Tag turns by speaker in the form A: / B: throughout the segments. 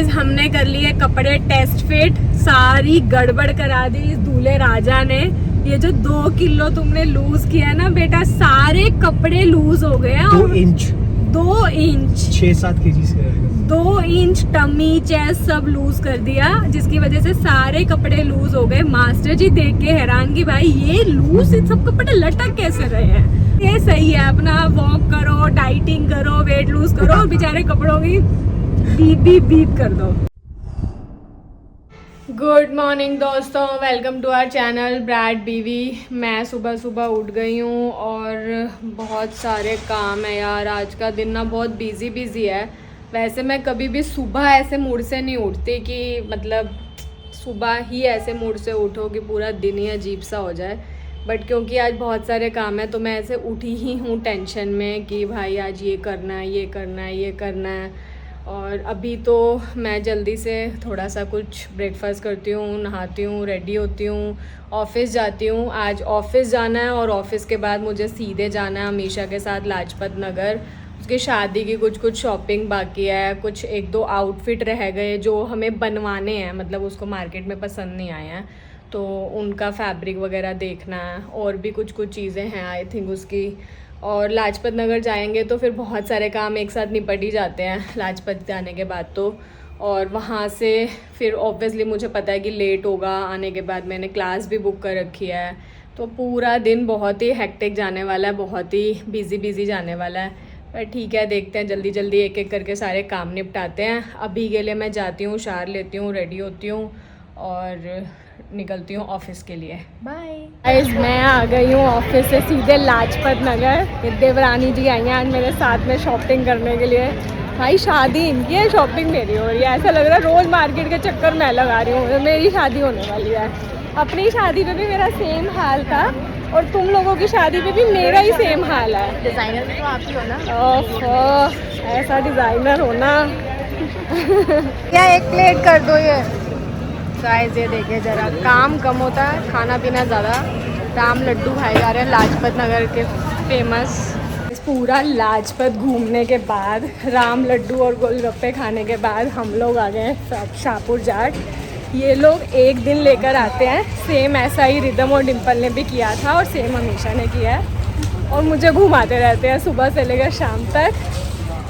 A: Guys हमने कर लिए कपड़े टेस्ट फिट, सारी गड़बड़ करा दी इस दूल्हे राजा ने। ये जो 2 किलो तुमने लूज किया ना बेटा, सारे कपड़े लूज हो गए। 2 इंच
B: 6-7 kg से
A: 2 इंच टमी चेस्ट सब लूज कर दिया, जिसकी वजह से सारे कपड़े लूज हो गए। मास्टर जी देख के हैरान कि भाई ये लूज सब कपड़े लटक कैसे रहे हैं। ये सही है, अपना वॉक करो, डाइटिंग करो, वेट लूज करो और बेचारे कपड़ों की बीप कर दो। गुड मॉर्निंग दोस्तों, welcome to our channel Brad Biwi. मैं सुबह सुबह उठ गई हूँ और बहुत सारे काम है यार। आज का दिन ना बहुत बिजी है। वैसे मैं कभी भी सुबह ऐसे मूड से नहीं उठती कि मतलब सुबह ही ऐसे मूड से उठो कि पूरा दिन ही अजीब सा हो जाए। बट क्योंकि आज बहुत सारे काम है तो मैं ऐसे उठी ही हूँ टेंशन में कि भाई आज ये करना है, ये करना है, ये करना है। और अभी तो मैं जल्दी से थोड़ा सा कुछ ब्रेकफास्ट करती हूँ, नहाती हूँ, रेडी होती हूँ, ऑफ़िस जाती हूँ। आज ऑफ़िस जाना है और ऑफ़िस के बाद मुझे सीधे जाना है अमीशा के साथ लाजपत नगर। उसकी शादी की कुछ शॉपिंग बाकी है, कुछ 1-2 आउटफिट रह गए जो हमें बनवाने हैं, मतलब उसको मार्केट में पसंद नहीं आए हैं तो उनका फैब्रिक वगैरह देखना है। और भी कुछ चीज़ें हैं आई थिंक उसकी। और लाजपत नगर जाएंगे तो फिर बहुत सारे काम एक साथ निपट ही जाते हैं लाजपत जाने के बाद तो। और वहाँ से फिर ऑब्वियसली मुझे पता है कि लेट होगा आने के बाद, मैंने क्लास भी बुक कर रखी है तो पूरा दिन बहुत ही हेक्टिक जाने वाला है, बहुत ही बिज़ी जाने वाला है। पर ठीक है, देखते हैं, जल्दी जल्दी एक एक करके सारे काम निपटाते हैं। अभी के लिए मैं जाती हूँ, शावर लेती हूँ, रेडी होती हूँ और निकलती हूँ ऑफिस के लिए। बाय गाइस, मैं आ गई हूँ ऑफिस से सीधे लाजपत नगर। ये देवरानी जी आई हैं आज मेरे साथ में शॉपिंग करने के लिए। भाई शादी इनकी है, शॉपिंग मेरी हो रही है। ऐसा लग रहा है रोज़ मार्केट के चक्कर मैं लगा रही हूँ। मेरी शादी होने वाली है। अपनी शादी में भी मेरा सेम हाल था और तुम लोगों की शादी में भी मेरा ही सेम हाल है।
C: डिज़ाइनर तो आप ही हो ना।
A: ओह, ऐसा डिज़ाइनर होना। क्या एक प्लेट कर दो ये गाइस। ये देखिए जरा, काम कम होता है, खाना पीना ज़्यादा। राम लड्डू खाए जा रहे हैं लाजपत नगर के फेमस। पूरा लाजपत घूमने के बाद, राम लड्डू और गोलगप्पे खाने के बाद हम लोग आ गए हैं शाहपुर जाट। ये लोग एक दिन लेकर आते हैं, सेम ऐसा ही रिदम और डिम्पल ने भी किया था और सेम अमीशा ने किया है और मुझे घुमाते रहते हैं सुबह से लेकर शाम तक।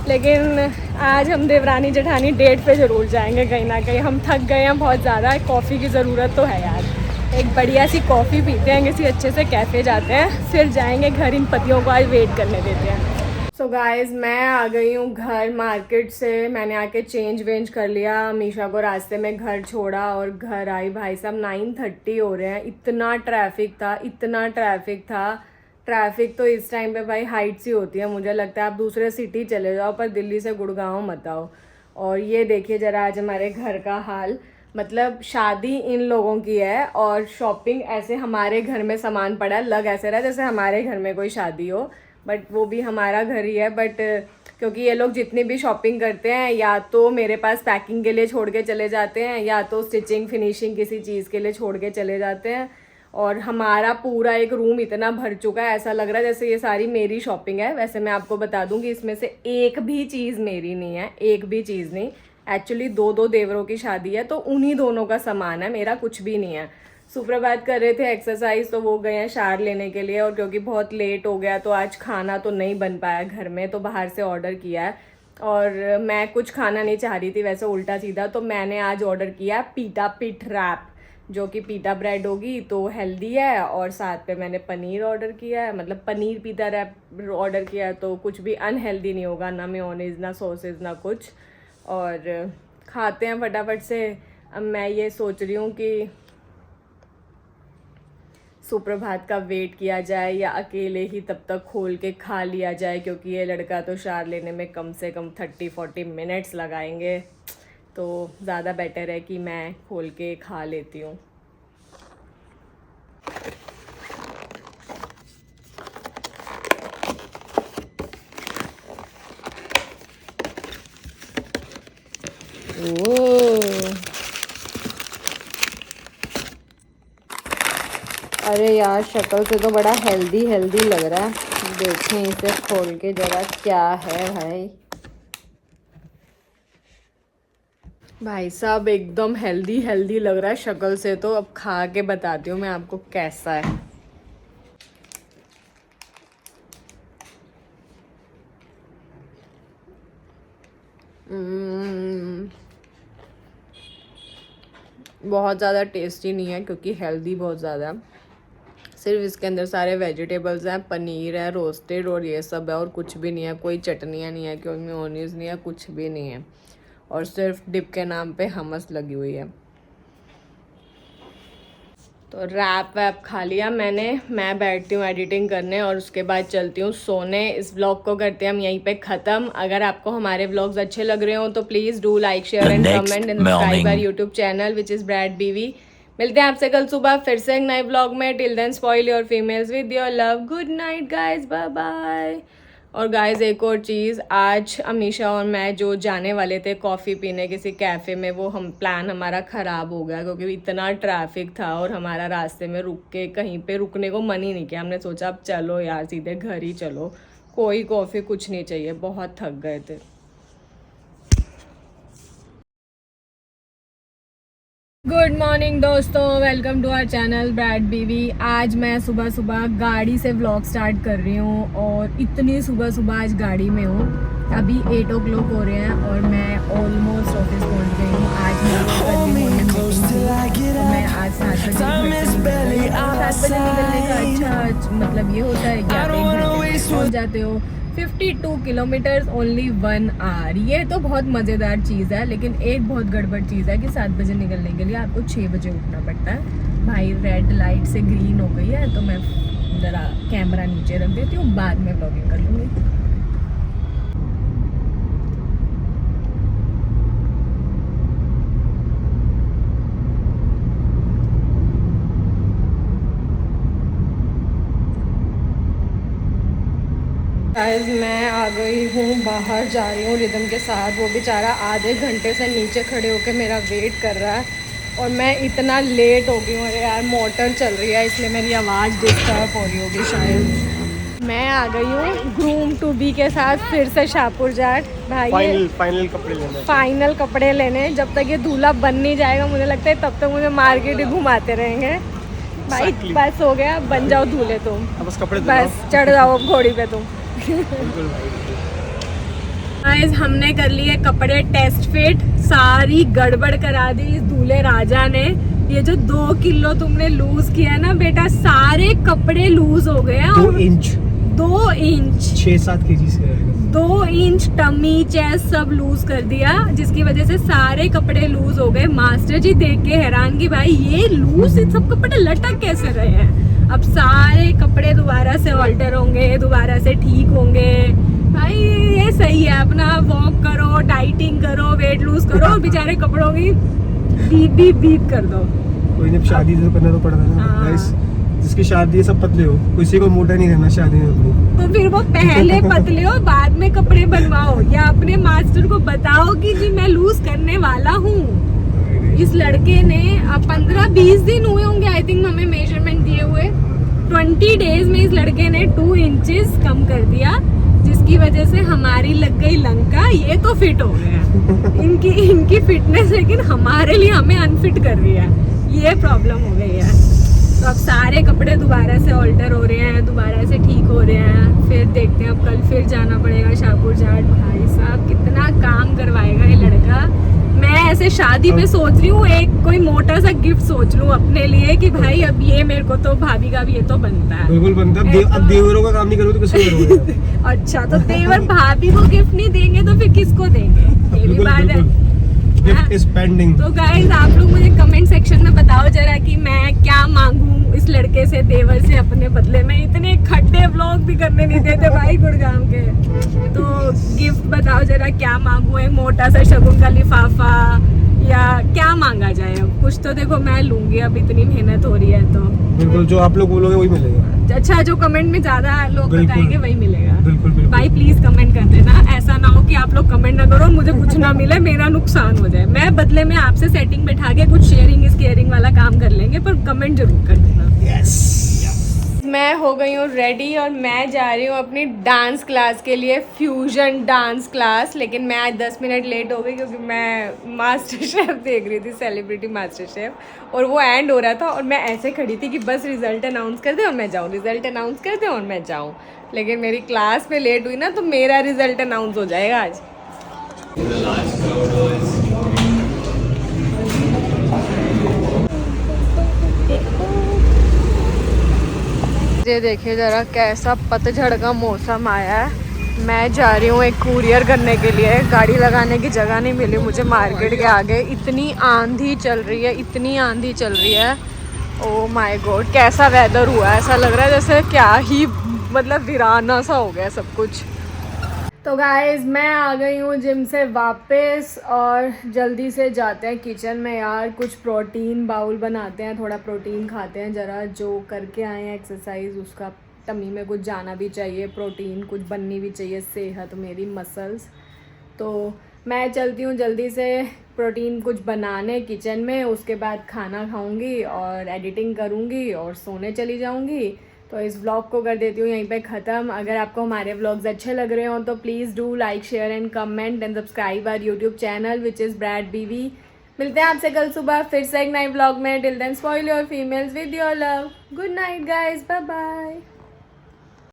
A: लेकिन आज हम देवरानी जेठानी डेट पे ज़रूर जाएंगे कहीं ना कहीं। हम थक गए हैं बहुत ज़्यादा, कॉफ़ी की ज़रूरत तो है यार। एक बढ़िया सी कॉफ़ी पीते हैं, किसी अच्छे से कैफ़े जाते हैं, फिर जाएंगे घर। इन पतियों को आज वेट करने देते हैं। सो गाइस, मैं आ गई हूँ घर मार्केट से। मैंने आके चेंज वेंज कर लिया, अमीशा को रास्ते में घर छोड़ा और घर आई। भाई साहब 9:30 हो रहे हैं। इतना ट्रैफिक था, इतना ट्रैफिक था। ट्रैफिक तो इस टाइम पे भाई हाइट सी होती है, मुझे लगता है आप दूसरे सिटी चले जाओ पर दिल्ली से गुड़गांव मत आओ। और ये देखिए ज़रा आज हमारे घर का हाल, मतलब शादी इन लोगों की है और शॉपिंग ऐसे हमारे घर में सामान पड़ा है। लग ऐसे रहा है जैसे हमारे घर में कोई शादी हो, बट वो भी हमारा घर ही है। बट क्योंकि ये लोग जितनी भी शॉपिंग करते हैं या तो मेरे पास पैकिंग के लिए छोड़ के चले जाते हैं या तो स्टिचिंग फिनिशिंग किसी चीज़ के लिए छोड़ के चले जाते हैं। और हमारा पूरा एक रूम इतना भर चुका है, ऐसा लग रहा है जैसे ये सारी मेरी शॉपिंग है। वैसे मैं आपको बता दूं कि इसमें से एक भी चीज़ मेरी नहीं है, एक भी चीज़ नहीं। एक्चुअली 2 देवरों की शादी है तो उन्हीं दोनों का सामान है, मेरा कुछ भी नहीं है। सुप्रभात कर रहे थे एक्सरसाइज तो वो गए हैं शावर लेने के लिए। और क्योंकि बहुत लेट हो गया तो आज खाना तो नहीं बन पाया घर में, तो बाहर से ऑर्डर किया है। और मैं कुछ खाना नहीं चाह रही थी वैसे उल्टा सीधा, तो मैंने आज ऑर्डर किया पीटा पिट रैप, जो कि पीटा ब्रेड होगी तो हेल्दी है। और साथ पे मैंने पनीर ऑर्डर किया है, मतलब पनीर पीटा रैप ऑर्डर किया है तो कुछ भी अनहेल्दी नहीं होगा, ना मेयोनीज ना सॉसेज ना कुछ। और खाते हैं फटाफट से। अब मैं ये सोच रही हूँ कि सुप्रभात का वेट किया जाए या अकेले ही तब तक खोल के खा लिया जाए, क्योंकि ये लड़का तो शावर लेने में कम से कम 30-40 मिनट्स लगाएंगे, तो ज़्यादा बेटर है कि मैं खोल के खा लेती हूँ। अरे यार शक्ल से तो बड़ा हेल्दी लग रहा है। देखें इसे खोल के ज़रा, क्या है भाई। भाई साहब एकदम हेल्दी हेल्दी लग रहा है शक्ल से, तो अब खा के बताती हूँ मैं आपको कैसा है। बहुत ज़्यादा टेस्टी नहीं है क्योंकि हेल्दी बहुत ज़्यादा है। सिर्फ इसके अंदर सारे वेजिटेबल्स हैं, पनीर है रोस्टेड और ये सब है, और कुछ भी नहीं है, कोई चटनियाँ नहीं है, कोई मेयोनीज नहीं है, कुछ भी नहीं है, और सिर्फ डिप के नाम पे हमस लगी हुई है। तो रैप वैप खा लिया मैंने, मैं बैठती हूँ एडिटिंग करने और उसके बाद चलती हूँ सोने। इस व्लॉग को करते हैं हम यहीं पे ख़त्म। अगर आपको हमारे व्लॉग्स अच्छे लग रहे हो तो please do like share and comment and subscribe our YouTube channel which is Brad Biwi. मिलते हैं आपसे कल सुबह फिर से एक नए व्लॉग में। Till then spoil your females with your love. Good night guys, bye bye. और गाइज एक और चीज़, आज अमीशा और मैं जो जाने वाले थे कॉफ़ी पीने किसी कैफ़े में, वो हम प्लान हमारा ख़राब हो गया क्योंकि इतना ट्रैफिक था और हमारा रास्ते में रुक के कहीं पे रुकने को मन ही नहीं किया। हमने सोचा अब चलो यार सीधे घर ही चलो, कोई कॉफ़ी कुछ नहीं चाहिए, बहुत थक गए थे। गुड मॉर्निंग दोस्तों, welcome to our channel Brad Biwi. आज मैं सुबह सुबह गाड़ी से व्लॉग स्टार्ट कर रही हूँ और इतनी सुबह सुबह आज गाड़ी में हूँ। अभी 8 o'clock हो रहे हैं और मैं ऑलमोस्ट ऑफिस पहुँच गई हूँ। आज मैं आज 7 बजे निकलने का अच्छा मतलब ये होता है कि आप 1 घंटे पहुँच जाते हो। 52 किलोमीटर्स ओनली 1 hour। ये तो बहुत मज़ेदार चीज़ है, लेकिन एक बहुत गड़बड़ चीज़ है कि 7 बजे निकलने के लिए आपको 6 बजे उठना पड़ता है। भाई रेड लाइट से ग्रीन हो गई है तो मैं ज़रा कैमरा नीचे रख देती हूँ, बाद में ब्लॉगिंग कर लूँगी। गाइस मैं आ गई हूँ, बाहर जा रही हूँ रिदम के साथ। वो बेचारा आधे घंटे से नीचे खड़े होकर मेरा वेट कर रहा है और मैं इतना लेट हो गई हूँ। अरे यार मोटर चल रही है इसलिए मेरी आवाज़ डिस्टर्ब हो रही होगी शायद। मैं आ गई हूँ ग्रूम टू बी के साथ फिर से शाहपुर जाट। भाई फाइनल कपड़े लेने। जब तक ये दूल्हा बन नहीं जाएगा मुझे लगता है तब तक मुझे मार्केट ही घुमाते रहेंगे। भाई बस हो गया, बन जाओ दूल्हे तुम, बस चढ़ जाओ घोड़ी पे तुम। गाइस हमने कर लिए कपड़े टेस्ट फिट, सारी गड़बड़ करा दी इस दूल्हे राजा ने। ये जो 2 किलो तुमने लूज किया ना बेटा, सारे कपड़े लूज हो गए हैं।
B: 2 इंच
A: 6-7
B: kg से
A: 2 इंच टमी चेस्ट सब लूज कर दिया, जिसकी वजह से सारे कपड़े लूज हो गए। मास्टर जी देख के हैरान कि भाई ये लूज सब कपड़े लटक कैसे रहे हैं। अब सारे कपड़े दोबारा से ऑल्टर होंगे, दोबारा से ठीक होंगे। भाई ये सही है, अपना वॉक करो, डाइटिंग करो, वेट लूज करो और बेचारे कपड़ों की बीप बीप कर दो।
B: कोई नहीं, शादी तो करना तो पड़ता है ना गाइस। जिसकी शादी है सब पतले हो, किसी को मोटा नहीं रहना शादी में अपनी।
A: तो फिर वो पहले पतले हो बाद में कपड़े बनवाओ, या अपने मास्टर को बताओ कि जी मैं लूज करने वाला हूँ। इस लड़के ने 15-20 दिन हुए होंगे आई थिंक हमें मेजरमेंट दिए हुए। 20 डेज में इस लड़के ने 2 इंचेस कम कर दिया, जिसकी वजह से हमारी लग गई लंका। ये तो फिट हो गया इनकी फिटनेस, लेकिन हमारे लिए हमें अनफिट कर रही है, ये प्रॉब्लम हो गई है। तो अब सारे कपड़े दोबारा से ऑल्टर हो रहे हैं, दोबारा से ठीक हो रहे हैं। फिर देखते हैं, अब कल फिर जाना पड़ेगा शाहपुर जाट। भाई साहब कितना काम करवाएगा ये लड़का। मैं ऐसे शादी में सोच रही हूँ एक कोई मोटा सा गिफ्ट सोच लूँ अपने लिए कि भाई अब ये मेरे को तो भाभी का भी ये तो बनता है।
B: बिल्कुल बनता है। अब देवरों का काम नहीं करोगे तो किसको करोगे?
A: अच्छा तो देवर भाभी को गिफ्ट नहीं देंगे तो फिर किसको देंगे? ये भी बात है।
B: Gift is pending.
A: तो गाइस आप लोग मुझे कमेंट सेक्शन में बताओ जरा कि मैं क्या मांगूं इस लड़के से, देवर से अपने बदले में। इतने खड्डे व्लॉग भी करने नहीं देते भाई गुड़गांव के। तो गिफ्ट बताओ जरा क्या मांगूं, एक मोटा सा शगुन का लिफाफा या क्या मांगा जाए। अब कुछ तो देखो मैं लूंगी, अब इतनी मेहनत हो रही है तो
B: बिल्कुल जो आप लोग बोलोगे वही मिलेगा।
A: अच्छा जो कमेंट में ज्यादा लोग बताएंगे वही मिलेगा।
B: बिल्कुल बिल्कुल।
A: भाई प्लीज कमेंट कर देना, ऐसा ना हो कि आप लोग कमेंट ना करो मुझे कुछ ना मिले, मेरा नुकसान हो जाए। मैं बदले में आपसे सेटिंग बैठा के कुछ शेयरिंग इस केयरिंग वाला काम कर लेंगे, पर कमेंट जरूर कर देना।
B: यस
A: मैं हो गई हूँ रेडी और मैं जा रही हूँ अपनी डांस क्लास के लिए, फ्यूजन डांस क्लास। लेकिन मैं आज 10 मिनट लेट हो गई क्योंकि मैं मास्टर शेफ देख रही थी, सेलिब्रिटी मास्टर शेफ, और वो एंड हो रहा था और मैं ऐसे खड़ी थी कि बस रिजल्ट अनाउंस कर दे और मैं जाऊँ, रिजल्ट अनाउंस कर दे और मैं जाऊँ। लेकिन मेरी क्लास में लेट हुई ना तो मेरा रिजल्ट अनाउंस हो जाएगा आज। ये देखिए ज़रा कैसा पतझड़ का मौसम आया है। मैं जा रही हूँ एक कुरियर करने के लिए, गाड़ी लगाने की जगह नहीं मिली मुझे मार्केट के आगे। इतनी आंधी चल रही है, इतनी आंधी चल रही है, ओ माय गॉड कैसा वेदर हुआ है। ऐसा लग रहा है जैसे क्या ही मतलब वीराना सा हो गया सब कुछ। तो गाइस मैं आ गई हूँ जिम से वापस और जल्दी से जाते हैं किचन में यार, कुछ प्रोटीन बाउल बनाते हैं, थोड़ा प्रोटीन खाते हैं। ज़रा जो करके आए हैं एक्सरसाइज उसका टमी में कुछ जाना भी चाहिए, प्रोटीन कुछ बननी भी चाहिए, सेहत मेरी मसल्स। तो मैं चलती हूँ जल्दी से प्रोटीन कुछ बनाने किचन में, उसके बाद खाना खाऊंगी और एडिटिंग करूँगी और सोने चली जाऊँगी। तो इस व्लॉग को कर देती हूँ यहीं पे ख़त्म। अगर आपको हमारे व्लॉग्स अच्छे लग रहे हो तो please do like share and comment and subscribe our YouTube channel which is Brad Biwi. मिलते हैं आपसे कल सुबह फिर से एक नए व्लॉग में। Till then spoil your females with your love. Good night guys, bye bye.